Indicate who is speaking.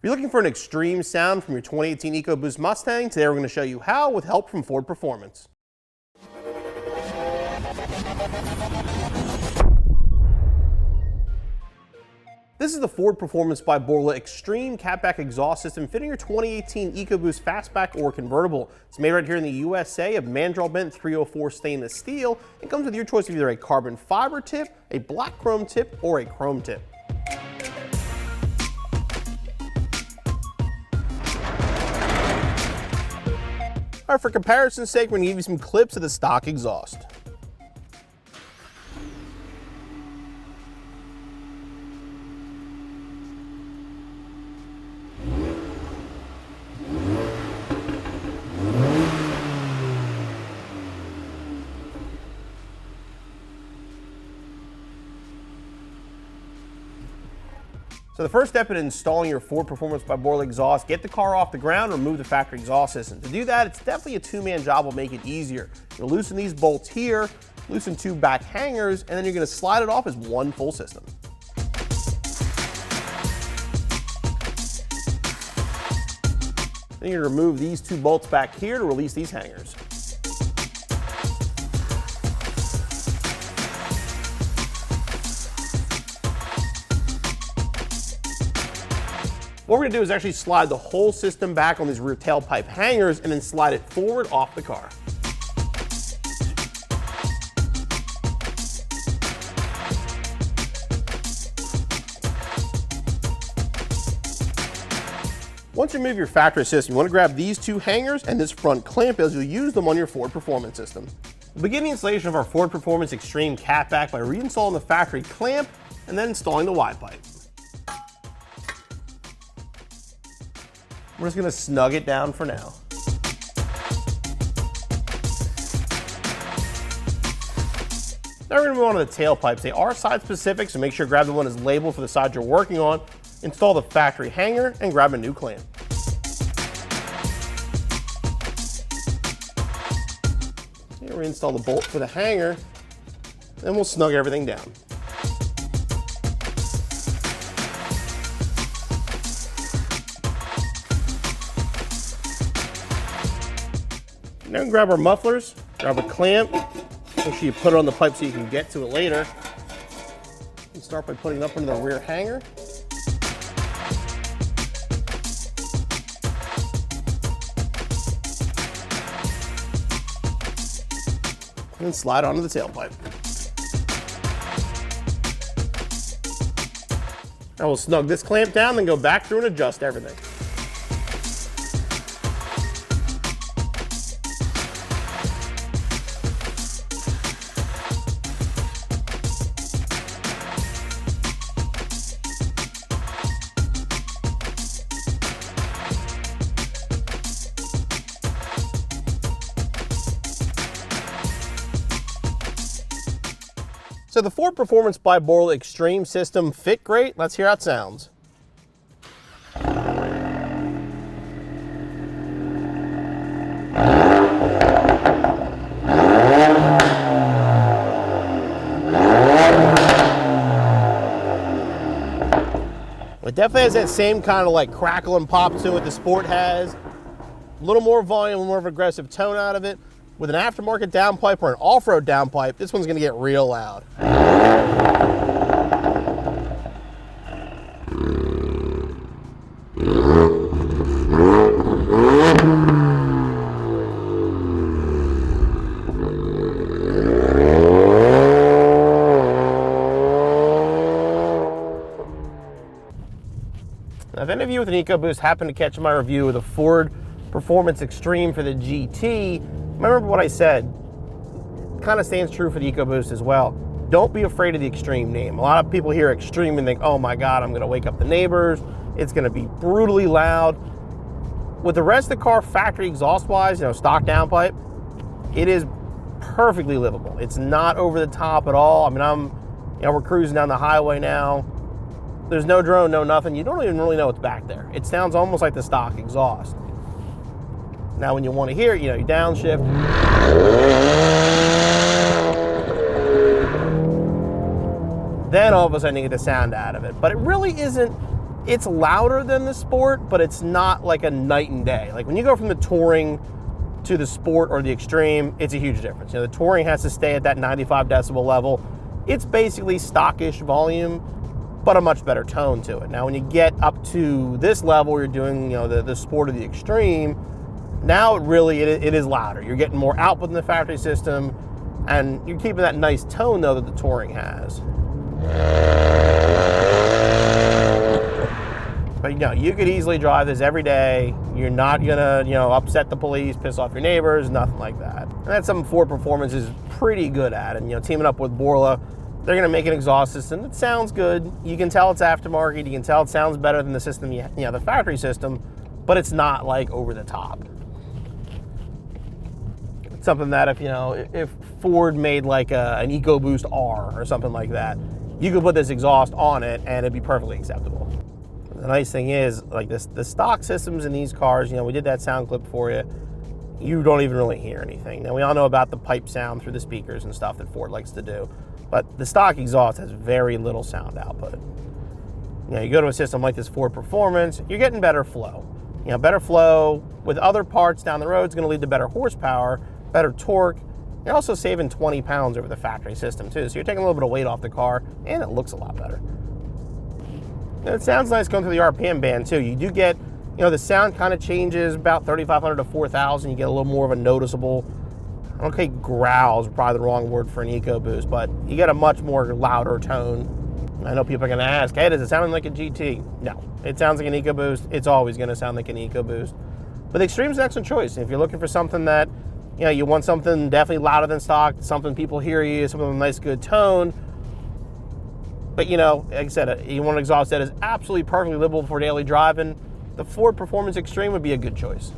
Speaker 1: If you're looking for an extreme sound from your 2018 EcoBoost Mustang, today we're going to show you how with help from Ford Performance. This is the Ford Performance by Borla Extreme CatBack exhaust system fitting your 2018 EcoBoost Fastback or convertible. It's made right here in the USA of mandrel bent 304 stainless steel. It comes with your choice of either a carbon fiber tip, a black chrome tip, or a chrome tip. All right, for comparison's sake, we're going to give you some clips of the stock exhaust. So the first step in installing your Ford Performance by Borla exhaust, get the car off the ground, remove the factory exhaust system. To do that, it's definitely a two-man job. Will make it easier. You'll loosen these bolts here, loosen two back hangers, and then you're going to slide it off as one full system. Then you're going to remove these two bolts back here to release these hangers. What we're going to do is actually slide the whole system back on these rear tailpipe hangers and then slide it forward off the car. Once you remove your factory system, you want to grab these two hangers and this front clamp as you'll use them on your Ford Performance system. We'll begin the installation of our Ford Performance Extreme CatBack by reinstalling the factory clamp and then installing the Y pipe. We're just going to snug it down for now. Now we're going to move on to the tailpipes. They are side specific, so make sure to grab the one that's labeled for the side you're working on, install the factory hanger, and grab a new clamp. Here we install the bolt for the hanger, then we'll snug everything down. Now grab our mufflers, grab a clamp, make sure you put it on the pipe so you can get to it later. And start by putting it up into the rear hanger. And then slide onto the tailpipe. Now we'll snug this clamp down, then go back through and adjust everything. So the Ford Performance by Borla Extreme system fit great. Let's hear how it sounds. It definitely has that same kind of like crackle and pop to it the Sport has. A little more volume, a little more of an aggressive tone out of it. With an aftermarket downpipe or an off-road downpipe, this one's going to get real loud. Now, if any of you with an EcoBoost happen to catch my review of the Ford Performance Extreme for the GT, remember what I said. It kind of stands true for the EcoBoost as well. Don't be afraid of the Extreme name. A lot of people hear Extreme and think, oh my God, I'm going to wake up the neighbors. It's going to be brutally loud. With the rest of the car factory exhaust-wise, stock downpipe, it is perfectly livable. It's not over the top at all. I mean, we're cruising down the highway now. There's no drone, no nothing. You don't even really know what's back there. It sounds almost like the stock exhaust. Now when you want to hear it, you downshift. Then all of a sudden you get the sound out of it. But it really isn't It's louder than the Sport, but it's not like a night and day. Like when you go from the Touring to the Sport or the Extreme, it's a huge difference. You know, the Touring has to stay at that 95 decibel level. It's basically stockish volume, but a much better tone to it. Now, when you get up to this level, you're doing, you know, the Sport or the Extreme, now it is louder. You're getting more output in the factory system, and you're keeping that nice tone, though, that the Touring has. But, you know, you could easily drive this every day. You're not gonna, you know, upset the police, piss off your neighbors, nothing like that. And that's something Ford Performance is pretty good at. And, you know, teaming up with Borla, they're gonna make an exhaust system that sounds good. You can tell it's aftermarket. You can tell it sounds better than the system, the factory system, but it's not like over the top. It's something that if Ford made like an EcoBoost R or something like that, you could put this exhaust on it and it'd be perfectly acceptable. The nice thing is, like the stock systems in these cars, you know, we did that sound clip for you. You don't even really hear anything. Now, we all know about the pipe sound through the speakers and stuff that Ford likes to do, but the stock exhaust has very little sound output. You know, you go to a system like this Ford Performance, you're getting better flow. You know, better flow with other parts down the road is going to lead to better horsepower, better torque. You're also saving 20 pounds over the factory system too, so you're taking a little bit of weight off the car, and it looks a lot better. It sounds nice going through the RPM band too. You do get, you know, the sound kind of changes about 3,500 to 4,000. You get a little more of a noticeable, okay, growl is probably the wrong word for an EcoBoost, but you get a much more louder tone. I know people are going to ask, hey, does it sound like a GT? No, it sounds like an EcoBoost. It's always going to sound like an EcoBoost. But the Extreme's an excellent choice. If you're looking for something that, you know, you want something definitely louder than stock, something people hear you, something with a nice good tone. But, you know, like I said, you want an exhaust that is absolutely perfectly livable for daily driving, the Ford Performance Extreme would be a good choice.